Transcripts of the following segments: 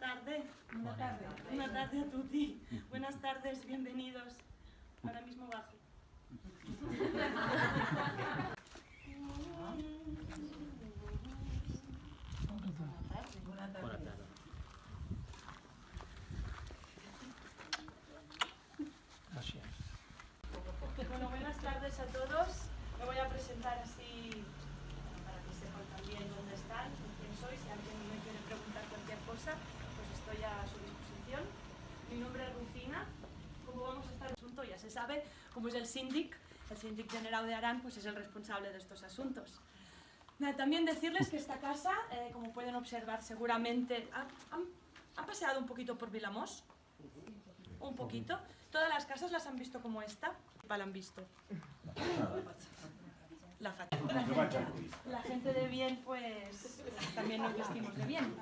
tarde. Una tarde a tutti. Buenas tardes, bienvenidos. Ahora mismo bajo. Buenas tardes. Bueno, buenas tardes a todos. Me voy a presentar así para que sepan también dónde están, quién soy. Si alguien me quiere preguntar cualquier cosa, pues estoy a su disposición. Mi nombre es Rufina. Como vamos a estar en asunto, ya se sabe, como es el síndic general de Arán, pues es el responsable de estos asuntos. También decirles que esta casa, como pueden observar seguramente, ha paseado un poquito por Vilamós. Un poquito. Todas las casas las han visto como esta. La han visto. La gente de bien, pues también nos vestimos de bien.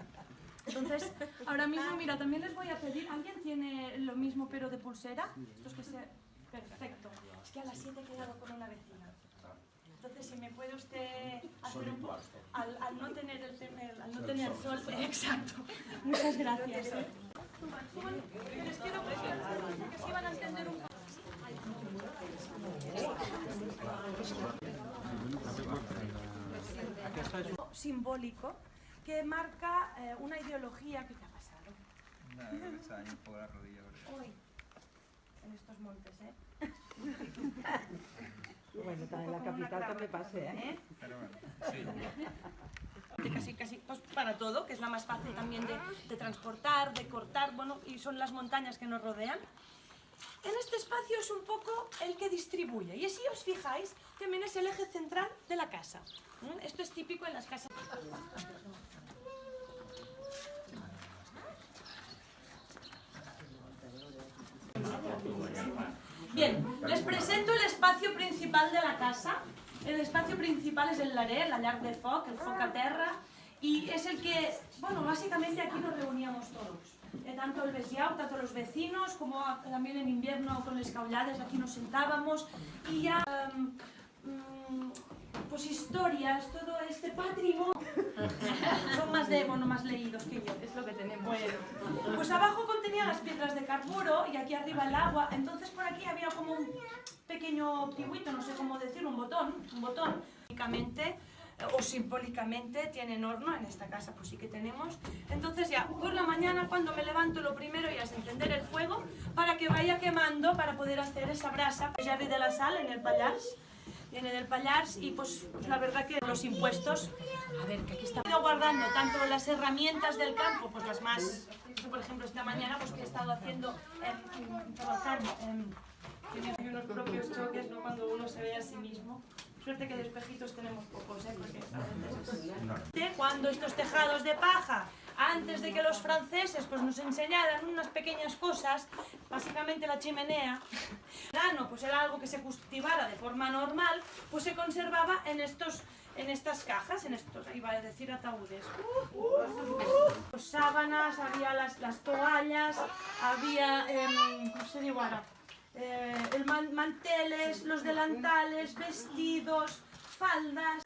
Entonces, ahora mismo, mira, también les voy a pedir, ¿alguien tiene lo mismo pero de pulsera? Estos que sea... Perfecto. Es que a las 7 he quedado con una vecina. Entonces, si me puede usted hacer un poco... Al no tener sol... Exacto. Muchas gracias. Suban. Les quiero que se iban a entender un poco. Simbólico que marca una ideología. ¿Qué te ha pasado? Nada, me se dañó un poco la rodilla. Hoy, en estos montes, Bueno, en la capital también pasé, Pero bueno, sí. Casi pues, para todo, que es la más fácil también de transportar, de cortar, bueno, y son las montañas que nos rodean. En este espacio es un poco el que distribuye, y si os fijáis, también es el eje central de la casa. Esto es típico en las casas. Bien, les presento el espacio principal de la casa. El espacio principal es el larer, la llar de foc, el foc a terra, y es el que, bueno, básicamente aquí nos reuníamos todos. Tanto el veciau, tanto los vecinos, como también en invierno con les caullades aquí nos sentábamos, y ya, pues historias, todo este patrimonio. Son más leídos que yo, es lo que tenemos. Bueno, pues abajo contenía las piedras de carburo y aquí arriba el agua, entonces por aquí había como un pequeño pihuito, no sé cómo decirlo, un botón. O simbólicamente tienen horno en esta casa, pues sí que tenemos. Entonces ya, por la mañana cuando me levanto lo primero ya es encender el fuego para que vaya quemando, para poder hacer esa brasa. Ya de la sal en el Pallars, viene del Pallars y pues la verdad que los impuestos, a ver, que aquí está guardando tanto las herramientas del campo, pues las más, por ejemplo esta mañana pues que he estado haciendo, trabajando, tiene unos propios choques, ¿no? Cuando uno se ve a sí mismo. Suerte que de espejitos tenemos pocos, porque a veces... Cuando estos tejados de paja, antes de que los franceses pues, nos enseñaran unas pequeñas cosas, básicamente la chimenea, pues era algo que se cultivara de forma normal, pues se conservaba en estas cajas, en estos, iba a decir ataúdes. Los sábanas, había las toallas, había, ¿cómo se digo ahora? Manteles, los delantales, vestidos, faldas.